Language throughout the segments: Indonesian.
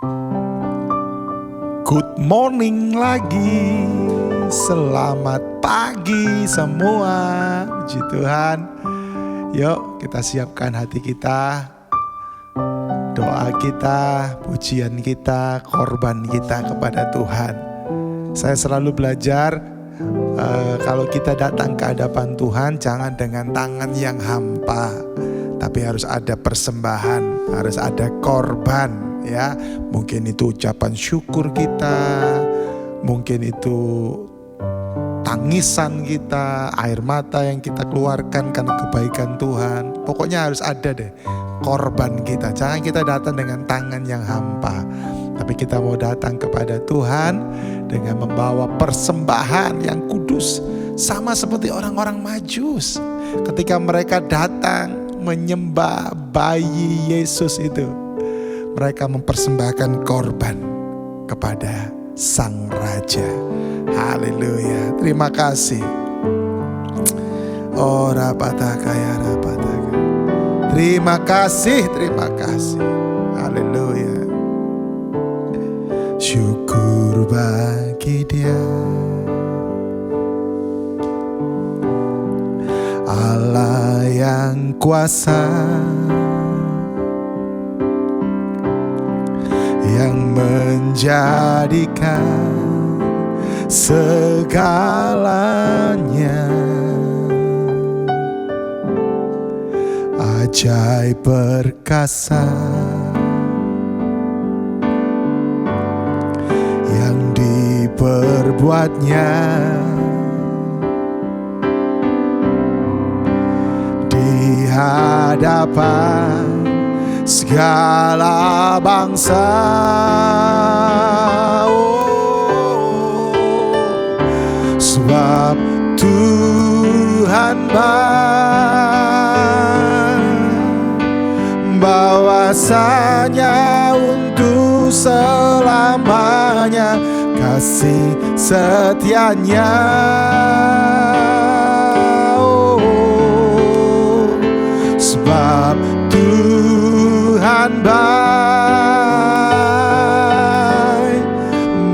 Good morning lagi, selamat pagi semua. Puji Tuhan. Yuk kita siapkan hati kita, doa kita, pujian kita, korban kita kepada Tuhan. Saya selalu belajar kalau kita datang ke hadapan Tuhan, jangan dengan tangan yang hampa, tapi harus ada persembahan, harus ada korban. Ya, mungkin itu ucapan syukur kita, mungkin itu tangisan kita, air mata yang kita keluarkan karena kebaikan Tuhan. Pokoknya harus ada deh korban kita. Jangan kita datang dengan tangan yang hampa, tapi kita mau datang kepada Tuhan dengan membawa persembahan yang kudus. Sama seperti orang-orang Majus ketika mereka datang menyembah bayi Yesus itu, mereka mempersembahkan korban kepada Sang Raja. Haleluya. Terima kasih. Oh rapataka ya rapataka. Terima kasih, terima kasih. Haleluya. Syukur bagi Dia, Allah yang kuasa, yang menjadikan segalanya ajaib perkasa, yang diperbuatnya di hadapan segala bangsa. Sebab Tuhan bahwasanya untuk selamanya kasih setianya. Sebab Tuhan baik,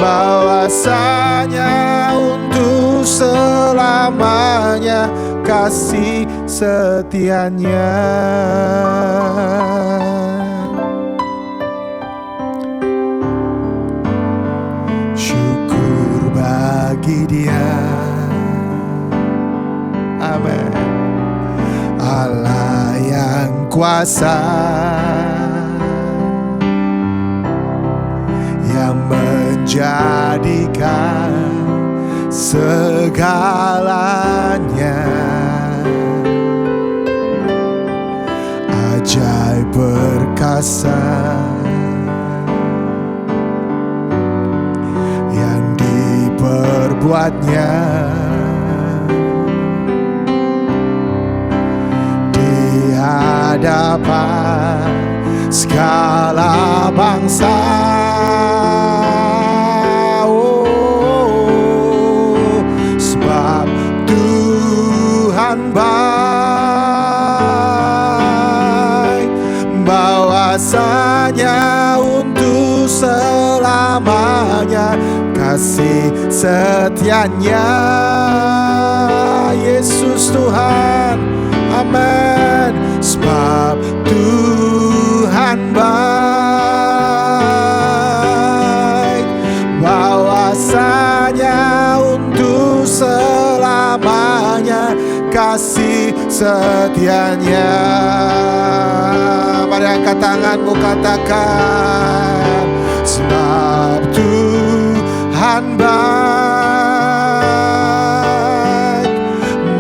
bahwasanya untuk selamanya kasih setianya. Syukur bagi Dia. Amin. Allah yang kuasa, yang menjadikan segalanya ajaib perkasa, yang diperbuatnya di hadapan segala bangsa. Sebab Tuhan baik, bahwasanya untuk selamanya kasih setianya. Yesus Tuhan, amin. Sebab Tuhan baik, bahwasanya untuk selamanya kasih setianya. Mari angkat tanganmu, katakan, sebab Tuhan baik,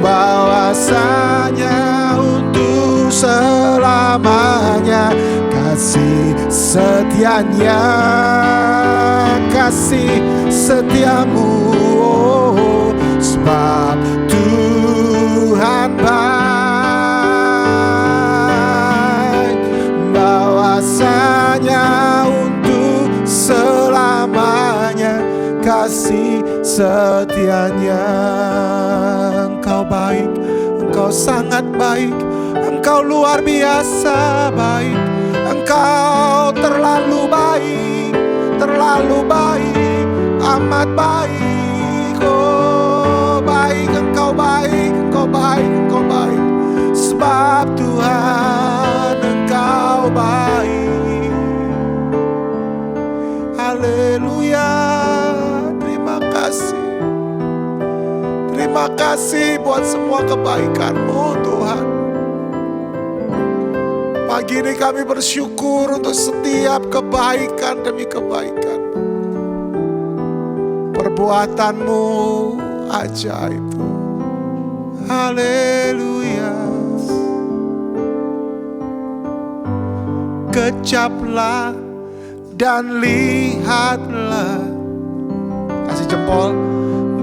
bahwasanya untuk selamanya kasih setianya. Kasih setiamu, sebab Tuhan baik, bahwasanya untuk selamanya kasih setianya. Engkau baik, Engkau sangat baik, Engkau luar biasa baik, Engkau terlalu baik. selalu baik, amat baik. Oh baik, Engkau baik, Engkau baik, Engkau baik. Sebab Tuhan Engkau baik. Haleluya. Terima kasih. Terima kasih buat semua kebaikan-Mu Tuhan. Pagi ini kami bersyukur untuk setiap kebaikan demi kebaikan. Perbuatan-Mu ajaib. Haleluya. Kecaplah dan lihatlah. Kasih jempol.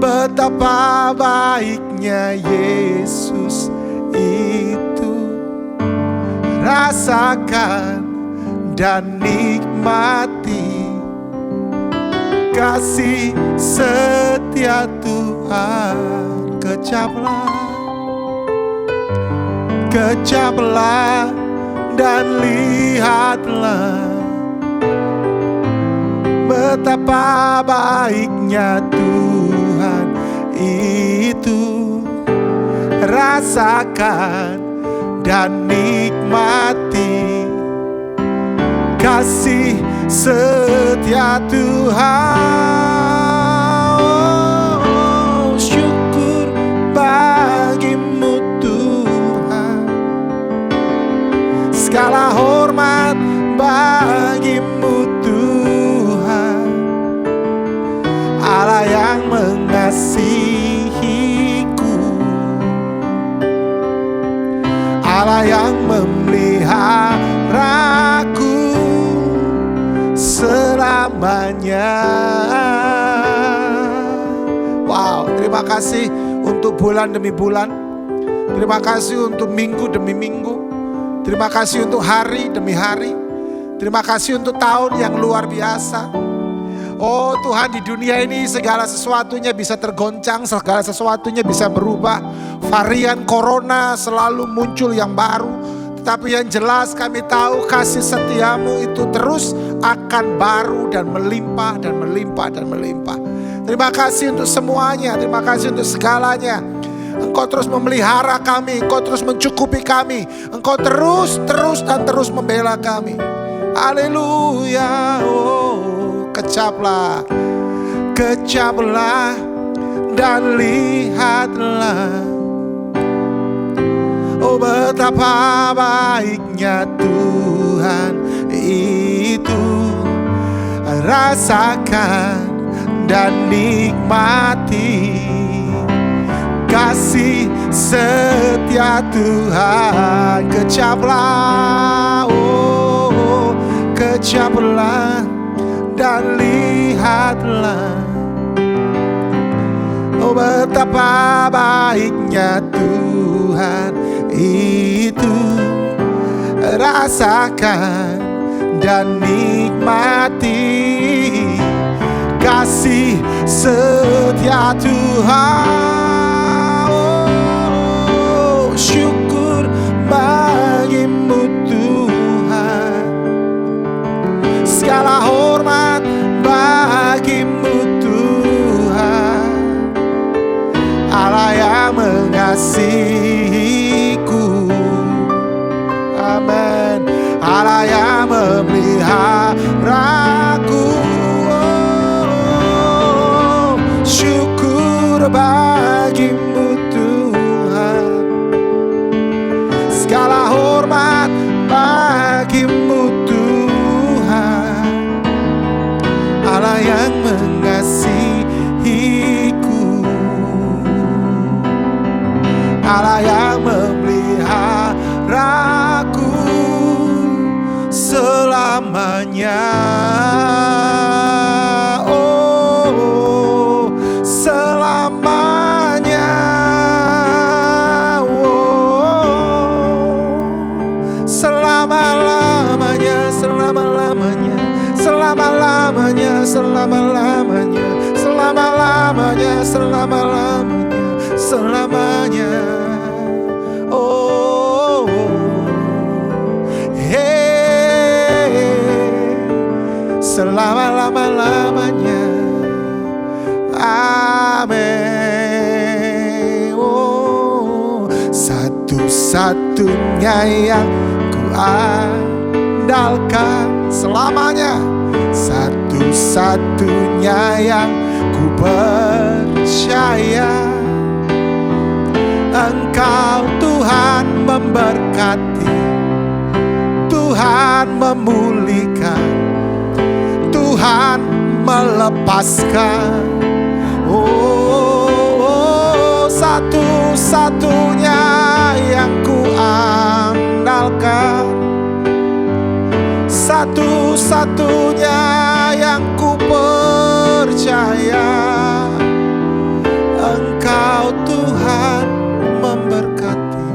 Betapa baiknya Yesus itu. Rasakan dan nikmati kasih setia Tuhan. Kecaplah dan lihatlah betapa baiknya Tuhan itu. Rasakan dan nikmati kasih setia Tuhan. Oh, syukur bagi-Mu Tuhan. Segala hormat bagi-Mu Tuhan. Allah yang mengasihiku, Allah yang memeliharaku selamanya. Wow, terima kasih untuk bulan demi bulan. Terima kasih untuk minggu demi minggu. Terima kasih untuk hari demi hari. Terima kasih untuk tahun yang luar biasa. Oh Tuhan, di dunia ini segala sesuatunya bisa tergoncang, segala sesuatunya bisa berubah. Varian corona selalu muncul yang baru. Tetapi yang jelas kami tahu kasih setia-Mu itu terus akan baru dan melimpah dan melimpah dan melimpah. Terima kasih untuk semuanya, terima kasih untuk segalanya. Engkau terus memelihara kami, Engkau terus mencukupi kami, Engkau terus dan terus membela kami. Haleluya. Oh, kecaplah dan lihatlah, oh betapa baiknya Tuhan itu. Rasakan dan nikmati kasih setia Tuhan. Kecaplah, oh kecaplah dan lihatlah, oh betapa baiknya Tuhan itu. Rasakan dan nikmati kasih setia Tuhan. Oh, syukur bagi-Mu Tuhan. Segala hormat bagi-Mu Tuhan. Allah yang mengasihiku. Amin. Allah yang memeliharaku. Oh, syukur bagi-Mu Tuhan. Segala hormat bagi-Mu Tuhan. Allah yang mengasihiku. Allah yang memeliharaku selamanya. Oh, selamanya. Oh, selama-lamanya, selama-lamanya, selama-lamanya, selama-lamanya, selama-lamanya, selama-lamanya, selamanya. Oh, hey, selama-lama-lamanya. Amin. Oh, satu-satunya yang ku andalkan selamanya, satu-satunya yang ku percaya. Engkau Tuhan memberkati, Tuhan memulihkan, Tuhan melepaskan. Oh, satu-satunya yang ku andalkan, satu-satunya yang ku percaya. Engkau Tuhan memberkati,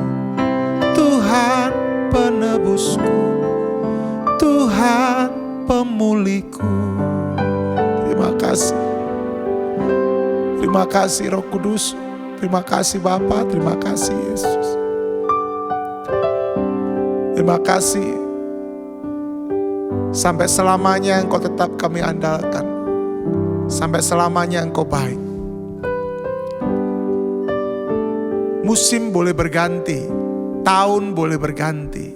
Tuhan penebusku, Tuhan pemulihku. Terima kasih. Terima kasih Roh Kudus. Terima kasih Bapa, terima kasih Yesus. Terima kasih. Sampai selamanya Engkau tetap kami andalkan. Sampai selamanya Engkau baik. Musim boleh berganti, tahun boleh berganti,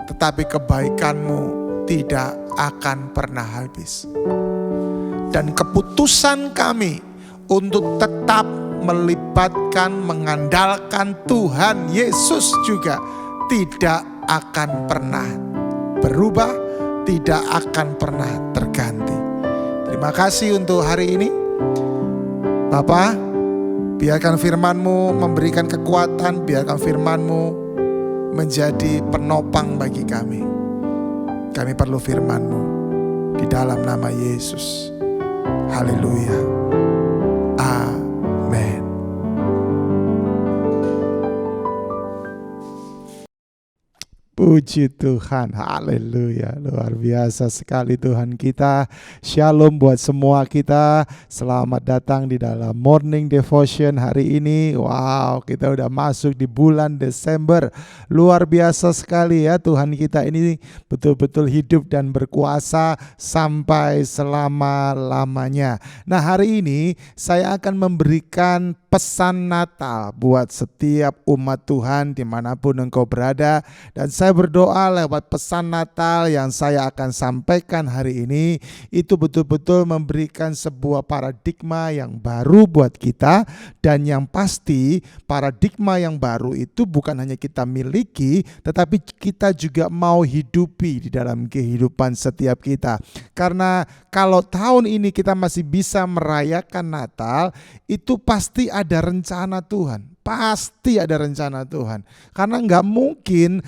tetapi kebaikan-Mu tidak akan pernah habis. Dan keputusan kami untuk tetap melibatkan, mengandalkan Tuhan Yesus juga tidak akan pernah berubah, tidak akan pernah terganti. Terima kasih untuk hari ini. Bapa, biarkan firman-Mu memberikan kekuatan, biarkan firman-Mu menjadi penopang bagi kami. Kami perlu firman-Mu di dalam nama Yesus. Haleluya. Amin. Puji Tuhan, haleluya, luar biasa sekali Tuhan kita. Shalom buat semua kita. Selamat datang di dalam Morning Devotion hari ini. Wow, kita udah masuk di bulan Desember. Luar biasa sekali ya, Tuhan kita ini betul-betul hidup dan berkuasa sampai selama-lamanya. Nah, hari ini saya akan memberikan pesan Natal buat setiap umat Tuhan dimanapun engkau berada. Dan saya berdoa lewat pesan Natal yang saya akan sampaikan hari ini itu betul-betul memberikan sebuah paradigma yang baru buat kita. Dan yang pasti paradigma yang baru itu bukan hanya kita miliki, tetapi kita juga mau hidupi di dalam kehidupan setiap kita. Karena kalau tahun ini kita masih bisa merayakan Natal, itu pasti ada rencana Tuhan. Pasti ada rencana Tuhan. Karena nggak mungkin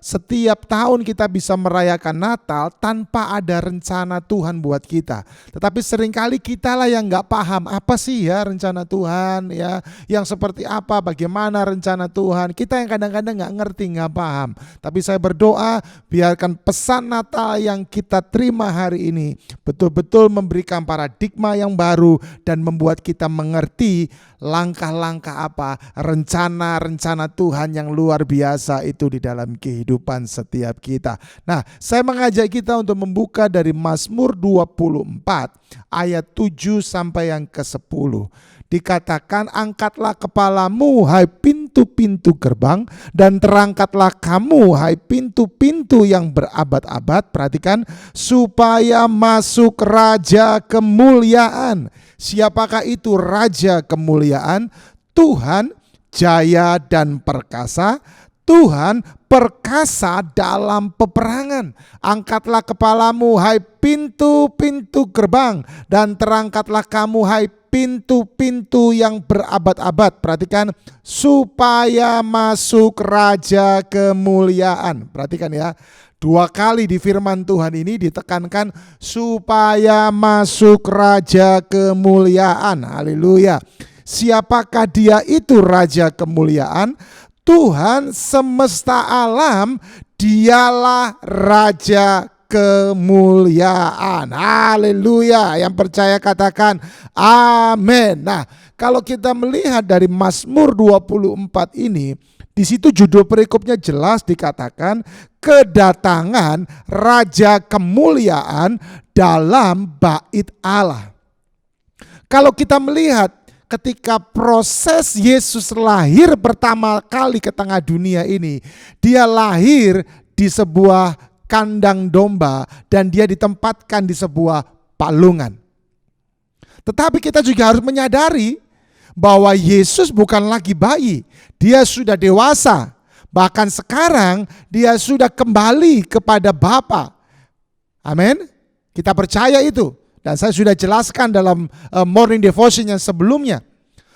setiap tahun kita bisa merayakan Natal tanpa ada rencana Tuhan buat kita. Tetapi seringkali kita lah yang nggak paham apa sih ya rencana Tuhan ya, yang seperti apa, bagaimana rencana Tuhan. Kita yang kadang-kadang nggak ngerti, nggak paham. Tapi saya berdoa biarkan pesan Natal yang kita terima hari ini betul-betul memberikan paradigma yang baru dan membuat kita mengerti langkah-langkah apa, rencana-rencana Tuhan yang luar biasa itu di dalam kehidupan setiap kita. Nah, saya mengajak kita untuk membuka dari Mazmur 24 ayat 7 sampai yang ke-10. Dikatakan, angkatlah kepalamu hai pintu-pintu gerbang, dan terangkatlah kamu hai pintu-pintu yang berabad-abad. Perhatikan, supaya masuk Raja kemuliaan. Siapakah itu Raja kemuliaan? Tuhan jaya dan perkasa, Tuhan perkasa dalam peperangan. Angkatlah kepalamu hai pintu-pintu gerbang, dan terangkatlah kamu hai pintu-pintu yang berabad-abad. Perhatikan, supaya masuk Raja kemuliaan. Perhatikan ya, 2 kali di firman Tuhan ini ditekankan supaya masuk Raja kemuliaan. Haleluya. Siapakah dia itu Raja kemuliaan? Tuhan semesta alam, dialah Raja kemuliaan. Haleluya. Yang percaya katakan amin. Nah, kalau kita melihat dari Mazmur 24 ini, Di situ judul perikopnya jelas dikatakan kedatangan Raja Kemuliaan dalam bait Allah. Kalau kita melihat ketika proses Yesus lahir pertama kali ke tengah dunia ini, dia lahir di sebuah kandang domba dan dia ditempatkan di sebuah palungan. Tetapi kita juga harus menyadari bahwa Yesus bukan lagi bayi, dia sudah dewasa. Bahkan sekarang dia sudah kembali kepada Bapa. Amin. Kita percaya itu. Dan saya sudah jelaskan dalam morning devotion yang sebelumnya.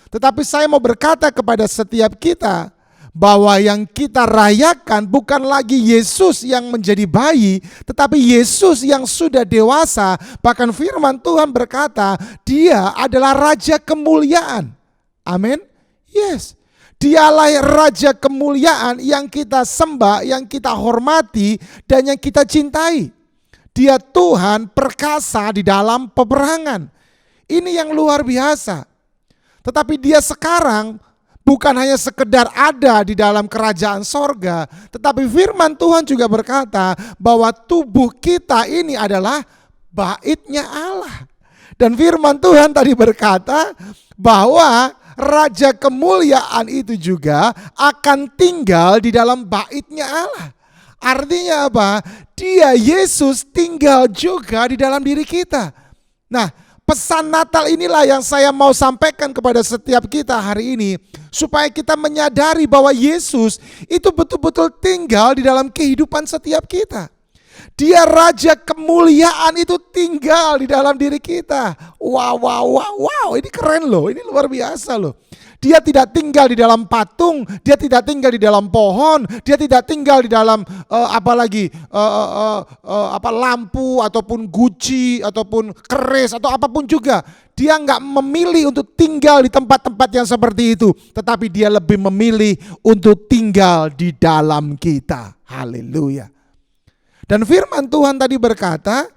Tetapi saya mau berkata kepada setiap kita bahwa yang kita rayakan bukan lagi Yesus yang menjadi bayi, tetapi Yesus yang sudah dewasa. Bahkan firman Tuhan berkata, dia adalah Raja Kemuliaan. Amin. Yes. Dialah Raja Kemuliaan yang kita sembah, yang kita hormati, dan yang kita cintai. Dia Tuhan perkasa di dalam peperangan. Ini yang luar biasa. Tetapi dia sekarang bukan hanya sekedar ada di dalam kerajaan sorga, tetapi firman Tuhan juga berkata bahwa tubuh kita ini adalah baitnya Allah. Dan firman Tuhan tadi berkata bahwa Raja Kemuliaan itu juga akan tinggal di dalam baitnya Allah. Artinya apa? Dia Yesus tinggal juga di dalam diri kita. Nah, pesan Natal inilah yang saya mau sampaikan kepada setiap kita hari ini, supaya kita menyadari bahwa Yesus itu betul-betul tinggal di dalam kehidupan setiap kita. Dia Raja Kemuliaan itu tinggal di dalam diri kita. Wow, ini keren loh, ini luar biasa loh. Dia tidak tinggal di dalam patung, dia tidak tinggal di dalam pohon, dia tidak tinggal di dalam lampu ataupun guci ataupun keris atau apapun juga. Dia nggak memilih untuk tinggal di tempat-tempat yang seperti itu, tetapi dia lebih memilih untuk tinggal di dalam kita. Haleluya. Dan firman Tuhan tadi berkata,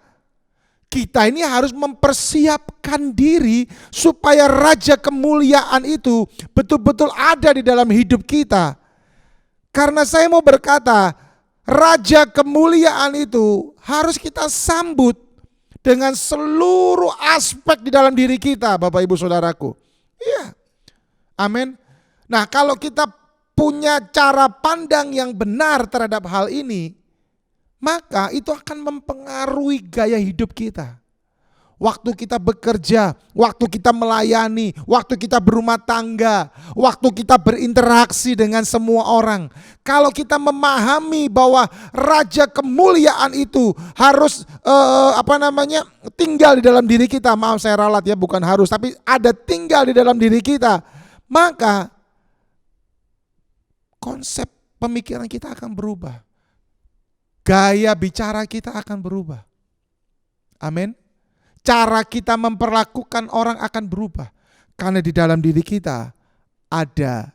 kita ini harus mempersiapkan diri supaya Raja Kemuliaan itu betul-betul ada di dalam hidup kita. Karena saya mau berkata, Raja Kemuliaan itu harus kita sambut dengan seluruh aspek di dalam diri kita, Bapak Ibu Saudaraku. Iya, amin. Nah, kalau kita punya cara pandang yang benar terhadap hal ini, maka itu akan mempengaruhi gaya hidup kita. Waktu kita bekerja, waktu kita melayani, waktu kita berumah tangga, waktu kita berinteraksi dengan semua orang. Kalau kita memahami bahwa Raja Kemuliaan itu harus tinggal di dalam diri kita. Maaf saya ralat ya, bukan harus, tapi ada tinggal di dalam diri kita. Maka konsep pemikiran kita akan berubah. Gaya bicara kita akan berubah. Amin. Cara kita memperlakukan orang akan berubah. Karena di dalam diri kita ada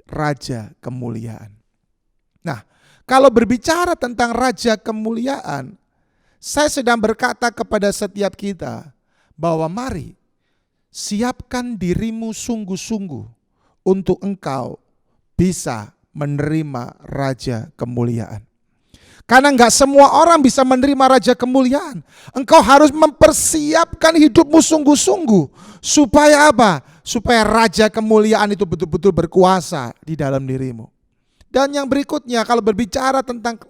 Raja Kemuliaan. Nah, kalau berbicara tentang Raja Kemuliaan, saya sedang berkata kepada setiap kita bahwa mari siapkan dirimu sungguh-sungguh untuk engkau bisa menerima Raja Kemuliaan. Karena enggak semua orang bisa menerima Raja Kemuliaan. Engkau harus mempersiapkan hidupmu sungguh-sungguh. Supaya apa? Supaya Raja Kemuliaan itu betul-betul berkuasa di dalam dirimu. Dan yang berikutnya, kalau berbicara tentang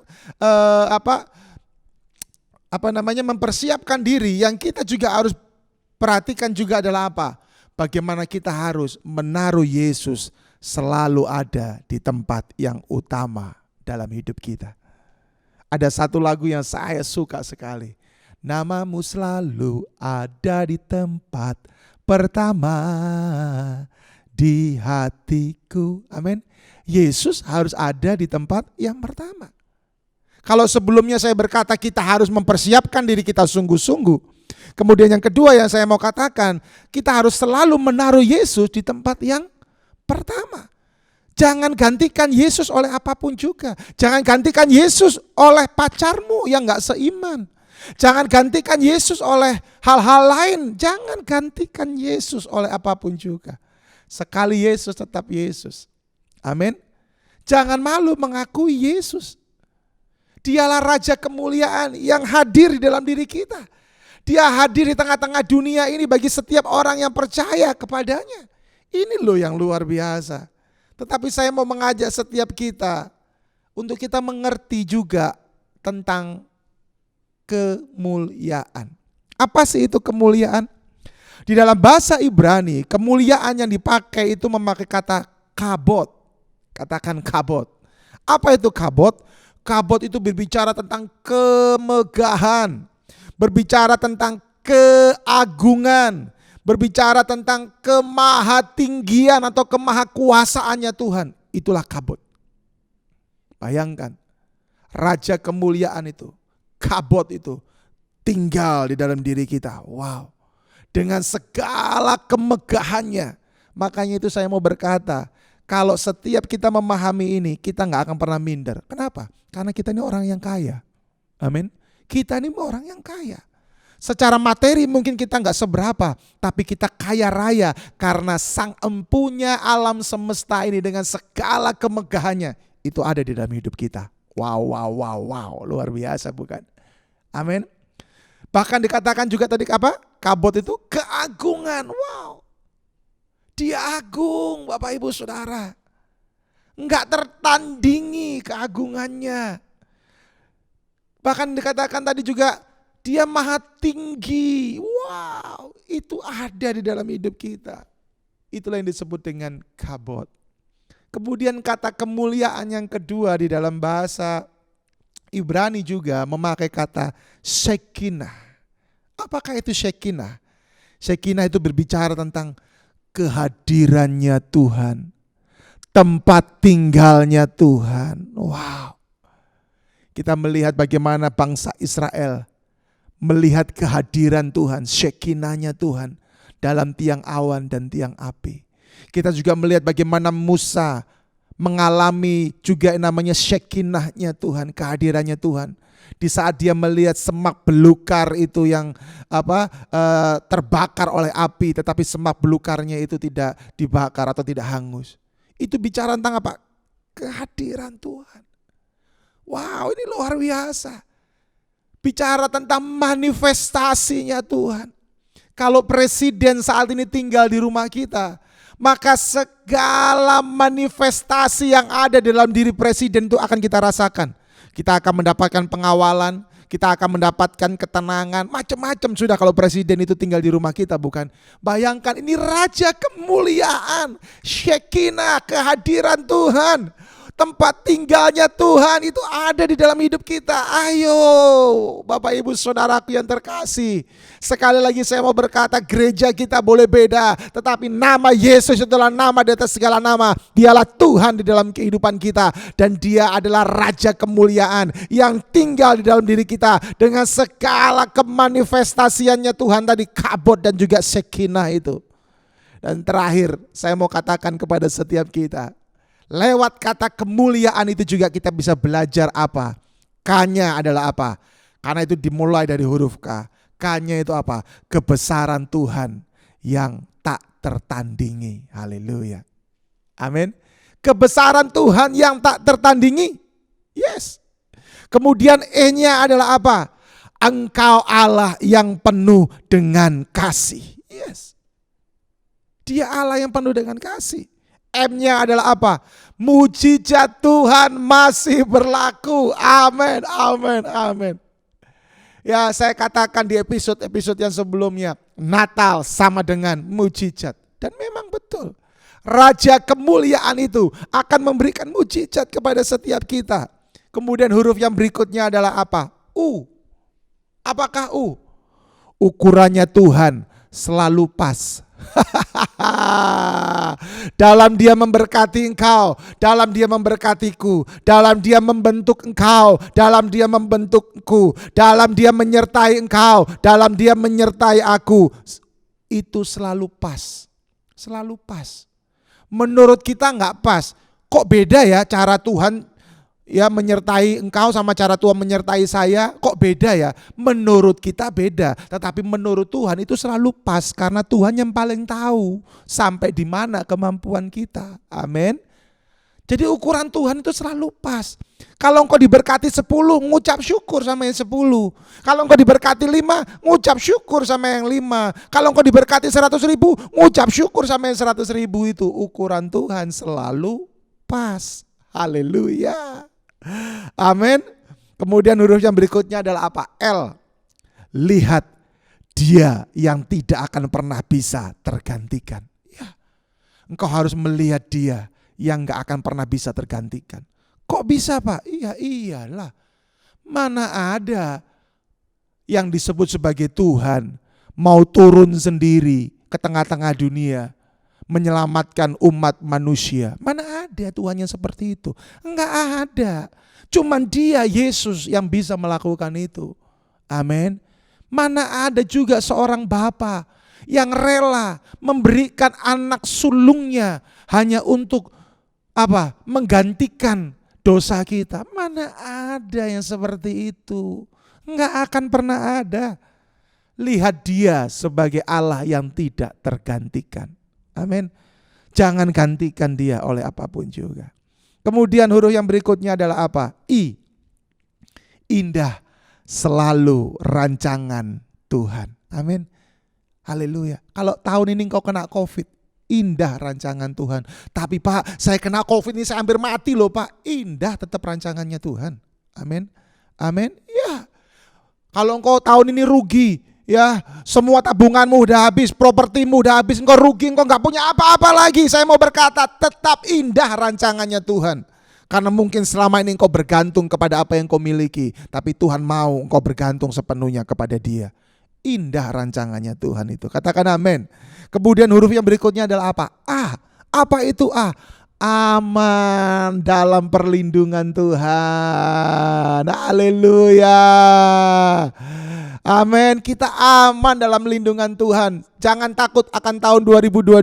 mempersiapkan diri, yang kita juga harus perhatikan juga adalah apa? Bagaimana kita harus menaruh Yesus selalu ada di tempat yang utama dalam hidup kita. Ada satu lagu yang saya suka sekali. Namamu selalu ada di tempat pertama di hatiku. Amin. Yesus harus ada di tempat yang pertama. Kalau sebelumnya saya berkata kita harus mempersiapkan diri kita sungguh-sungguh. Kemudian yang kedua yang saya mau katakan, kita harus selalu menaruh Yesus di tempat yang pertama. Jangan gantikan Yesus oleh apapun juga. Jangan gantikan Yesus oleh pacarmu yang gak seiman. Jangan gantikan Yesus oleh hal-hal lain. Jangan gantikan Yesus oleh apapun juga. Sekali Yesus tetap Yesus. Amin. Jangan malu mengakui Yesus. Dialah Raja kemuliaan yang hadir di dalam diri kita. Dia hadir di tengah-tengah dunia ini bagi setiap orang yang percaya kepadanya. Ini loh yang luar biasa. Tetapi saya mau mengajak setiap kita untuk kita mengerti juga tentang kemuliaan. Apa sih itu kemuliaan? Di dalam bahasa Ibrani, kemuliaan yang dipakai itu memakai kata kabod. Katakan kabod. Apa itu kabod? Kabod itu berbicara tentang kemegahan, berbicara tentang keagungan, berbicara tentang kemahatinggian atau kemahakuasaannya Tuhan. Itulah kabod. Bayangkan, Raja kemuliaan itu, kabod itu tinggal di dalam diri kita. Wow, dengan segala kemegahannya. Makanya itu saya mau berkata, kalau setiap kita memahami ini, kita gak akan pernah minder. Kenapa? Karena kita ini orang yang kaya. Amin. Kita ini orang yang kaya. Secara materi mungkin kita gak seberapa, tapi kita kaya raya karena Sang Empunya alam semesta ini dengan segala kemegahannya itu ada di dalam hidup kita. Wow, luar biasa bukan? Amin. Bahkan dikatakan juga tadi apa? Kabod itu keagungan. Wow. Dia agung, Bapak Ibu Saudara. Enggak tertandingi keagungannya. Bahkan dikatakan tadi juga dia maha tinggi. Wow, itu ada di dalam hidup kita. Itulah yang disebut dengan kabod. Kemudian kata kemuliaan yang kedua di dalam bahasa Ibrani juga memakai kata Shekinah. Apakah itu Shekinah? Shekinah itu berbicara tentang kehadirannya Tuhan, tempat tinggalnya Tuhan. Wow. Kita melihat bagaimana bangsa Israel melihat kehadiran Tuhan, Shekinahnya Tuhan dalam tiang awan dan tiang api. Kita juga melihat bagaimana Musa mengalami juga namanya Shekinahnya Tuhan, kehadirannya Tuhan. Di saat dia melihat semak belukar itu yang terbakar oleh api, tetapi semak belukarnya itu tidak dibakar atau tidak hangus. Itu bicara tentang apa? Kehadiran Tuhan. Wow, ini luar biasa. Bicara tentang manifestasinya Tuhan. Kalau presiden saat ini tinggal di rumah kita, maka segala manifestasi yang ada dalam diri presiden itu akan kita rasakan. Kita akan mendapatkan pengawalan, kita akan mendapatkan ketenangan, macam-macam sudah kalau presiden itu tinggal di rumah kita, bukan? Bayangkan ini Raja kemuliaan, Shekinah, kehadiran Tuhan. Tempat tinggalnya Tuhan itu ada di dalam hidup kita. Ayo Bapak Ibu Saudaraku yang terkasih. Sekali lagi saya mau berkata, gereja kita boleh beda, tetapi nama Yesus adalah nama di atas segala nama. Dialah Tuhan di dalam kehidupan kita. Dan dia adalah Raja kemuliaan yang tinggal di dalam diri kita. Dengan segala kemanifestasiannya Tuhan tadi, kabod dan juga Shekinah itu. Dan terakhir saya mau katakan kepada setiap kita, lewat kata kemuliaan itu juga kita bisa belajar apa? K-nya adalah apa? Karena itu dimulai dari huruf K. K-nya itu apa? Kebesaran Tuhan yang tak tertandingi. Haleluya. Amin. Kebesaran Tuhan yang tak tertandingi. Yes. Kemudian E-nya adalah apa? Engkau Allah yang penuh dengan kasih. Yes. Dia Allah yang penuh dengan kasih. M-nya adalah apa? Mujizat Tuhan masih berlaku. Amin, amin, amin. Ya, saya katakan di episode-episode yang sebelumnya, Natal sama dengan mujizat. Dan memang betul. Raja kemuliaan itu akan memberikan mujizat kepada setiap kita. Kemudian huruf yang berikutnya adalah apa? U. Apakah U? Ukurannya Tuhan selalu pas. Dalam dia memberkati engkau, dalam dia memberkatiku, dalam dia membentuk engkau, dalam dia membentukku, dalam dia menyertai engkau, dalam dia menyertai aku. Itu selalu pas. Selalu pas. Menurut kita gak pas. Kok beda ya cara Tuhan ya menyertai engkau sama cara Tuhan menyertai saya, kok beda ya? Menurut kita beda, tetapi menurut Tuhan itu selalu pas karena Tuhan yang paling tahu sampai di mana kemampuan kita. Amin. Jadi ukuran Tuhan itu selalu pas. Kalau engkau diberkati 10, ngucap syukur sama yang 10. Kalau engkau diberkati 5, ngucap syukur sama yang 5. Kalau engkau diberkati 100.000, ngucap syukur sama yang 100.000 itu. Ukuran Tuhan selalu pas. Haleluya. Amin. Kemudian huruf yang berikutnya adalah apa? L. Lihat Dia yang tidak akan pernah bisa tergantikan. Ya, engkau harus melihat Dia yang gak akan pernah bisa tergantikan. Kok bisa, Pak? Iya, iyalah. Mana ada yang disebut sebagai Tuhan mau turun sendiri ke tengah-tengah dunia menyelamatkan umat manusia. Mana ada Tuhan yang seperti itu? Enggak ada. Cuman Dia, Yesus, yang bisa melakukan itu. Amin. Mana ada juga seorang bapa yang rela memberikan anak sulungnya hanya untuk apa? Menggantikan dosa kita. Mana ada yang seperti itu? Enggak akan pernah ada. Lihat Dia sebagai Allah yang tidak tergantikan. Amin. Jangan gantikan Dia oleh apapun juga. Kemudian huruf yang berikutnya adalah apa? I. Indah selalu rancangan Tuhan. Amin. Haleluya. Kalau tahun ini engkau kena COVID, indah rancangan Tuhan. Tapi Pak, saya kena COVID ini saya hampir mati loh Pak. Indah tetap rancangannya Tuhan. Amin. Amin. Ya. Kalau engkau tahun ini rugi, ya, semua tabunganmu udah habis, propertimu udah habis, engkau rugi, engkau gak punya apa-apa lagi. Saya mau berkata, tetap indah rancangannya Tuhan. Karena mungkin selama ini engkau bergantung kepada apa yang engkau miliki, tapi Tuhan mau engkau bergantung sepenuhnya kepada Dia. Indah rancangannya Tuhan itu. Katakan amin. Kemudian huruf yang berikutnya adalah apa? A. Apa itu A? Aman dalam perlindungan Tuhan. Haleluya. Amin. Kita aman dalam lindungan Tuhan. Jangan takut akan tahun 2022.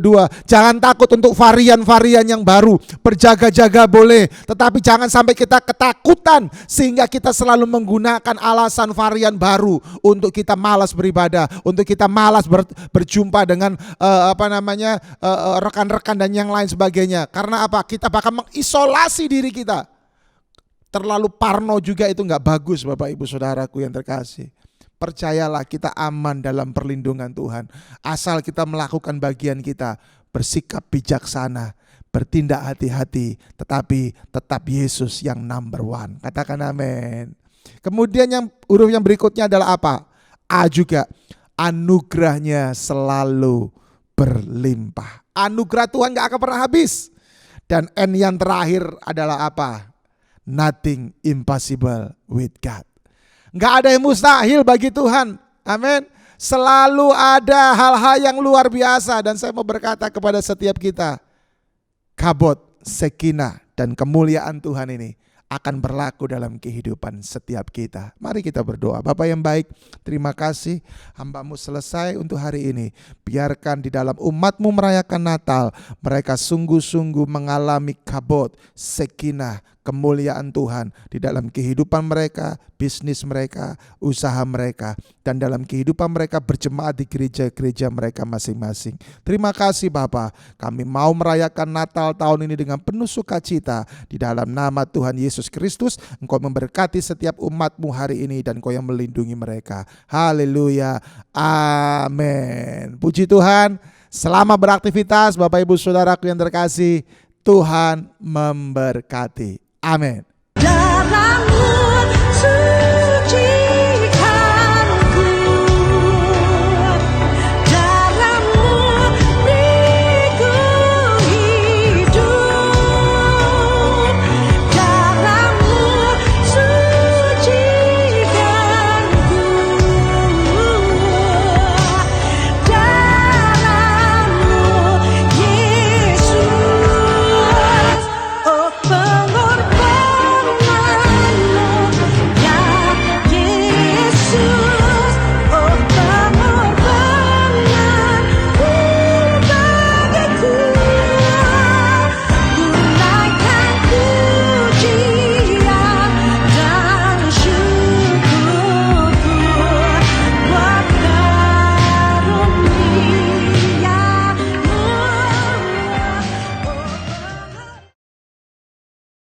Jangan takut untuk varian-varian yang baru. Berjaga-jaga boleh, tetapi jangan sampai kita ketakutan sehingga kita selalu menggunakan alasan varian baru untuk kita malas beribadah, untuk kita malas berjumpa dengan rekan-rekan dan yang lain sebagainya. Karena apa? Kita bakal mengisolasi diri kita. Terlalu parno juga itu enggak bagus, Bapak Ibu Saudaraku yang terkasih. Percayalah, kita aman dalam perlindungan Tuhan. Asal kita melakukan bagian kita, bersikap bijaksana, bertindak hati-hati, tetapi tetap Yesus yang number one. Katakan amin. Kemudian huruf yang berikutnya adalah apa? A juga. Anugerahnya selalu berlimpah. Anugerah Tuhan gak akan pernah habis. Dan N yang terakhir adalah apa? Nothing impossible with God. Gak ada yang mustahil bagi Tuhan. Amin. Selalu ada hal-hal yang luar biasa. Dan saya mau berkata kepada setiap kita, kabot, sekinah, dan kemuliaan Tuhan ini akan berlaku dalam kehidupan setiap kita. Mari kita berdoa. Bapa yang baik, terima kasih hamba-Mu selesai untuk hari ini. Biarkan di dalam umat-Mu merayakan Natal, mereka sungguh-sungguh mengalami kabot, sekinah, kemuliaan Tuhan di dalam kehidupan mereka, bisnis mereka, usaha mereka, dan dalam kehidupan mereka berjemaat di gereja-gereja mereka masing-masing. Terima kasih Bapa, kami mau merayakan Natal tahun ini dengan penuh sukacita. Di dalam nama Tuhan Yesus Kristus, Engkau memberkati setiap umat-Mu hari ini dan Engkau yang melindungi mereka. Haleluya, amin. Puji Tuhan. Selamat beraktivitas Bapak Ibu Saudaraku yang terkasih. Tuhan memberkati. Amin.